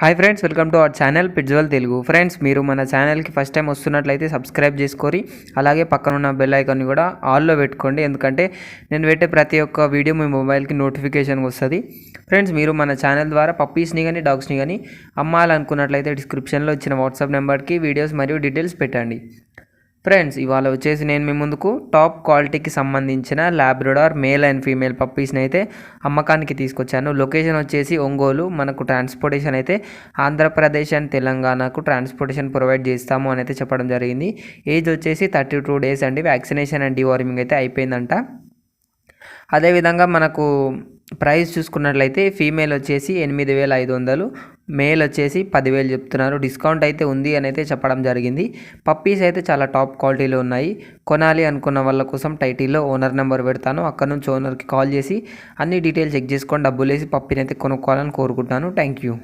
Hi friends, welcome to our channel పిట్జ్వల్ Telugu. Friends, మీరు మన ఛానల్కి ఫస్ట్ టైం వస్తున్నట్లయితే సబ్స్క్రైబ్ చేసుకోరి, అలాగే పక్కన ఉన్న బెల్ ఐకాన్ని కూడా ఆల్లో పెట్టుకోండి. ఎందుకంటే నేను పెట్టే ప్రతి ఒక్క వీడియో మీ మొబైల్కి నోటిఫికేషన్ వస్తుంది. ఫ్రెండ్స్, మీరు మన ఛానల్ ద్వారా పప్పీస్ని కానీ డాగ్స్ని కానీ అమ్మాలనుకున్నట్లయితే డిస్క్రిప్షన్లో ఇచ్చిన వాట్సాప్ నెంబర్కి వీడియోస్ మరియు డీటెయిల్స్ పెట్టండి. ఫ్రెండ్స్, ఇవాళ వచ్చేసి నేను మీ ముందుకు టాప్ క్వాలిటీకి సంబంధించిన లాబ్రడార్ మేల్ అండ్ ఫీమేల్ పప్పీస్ని అయితే అమ్మకానికి తీసుకొచ్చాను. లొకేషన్ వచ్చేసి ఒంగోలు. మనకు ట్రాన్స్పోర్టేషన్ అయితే ఆంధ్రప్రదేశ్ అండ్ తెలంగాణకు ట్రాన్స్పోర్టేషన్ ప్రొవైడ్ చేస్తాము అని అయితే చెప్పడం జరిగింది. ఏజ్ వచ్చేసి 32 days అండి. వ్యాక్సినేషన్ అండ్ డివార్మింగ్ అయితే అయిపోయిందంట. అదేవిధంగా మనకు ప్రైస్ చూసుకున్నట్లయితే ఫీమేల్ వచ్చేసి 8,500, మేల్ వచ్చేసి 10,000 చెప్తున్నారు. డిస్కౌంట్ అయితే ఉంది అని అయితే చెప్పడం జరిగింది. పప్పీస్ అయితే చాలా టాప్ క్వాలిటీలో ఉన్నాయి. కొనాలి అనుకున్న వాళ్ళ కోసం టైటిల్లో ఓనర్ నెంబర్ పెడతాను. అక్కడ నుంచి ఓనర్కి కాల్ చేసి అన్ని డీటెయిల్స్ చెక్ చేసుకొని డబ్బులు వేసి పప్పీని అయితే కొనుక్కోవాలని కోరుకుంటున్నాను. Thank you.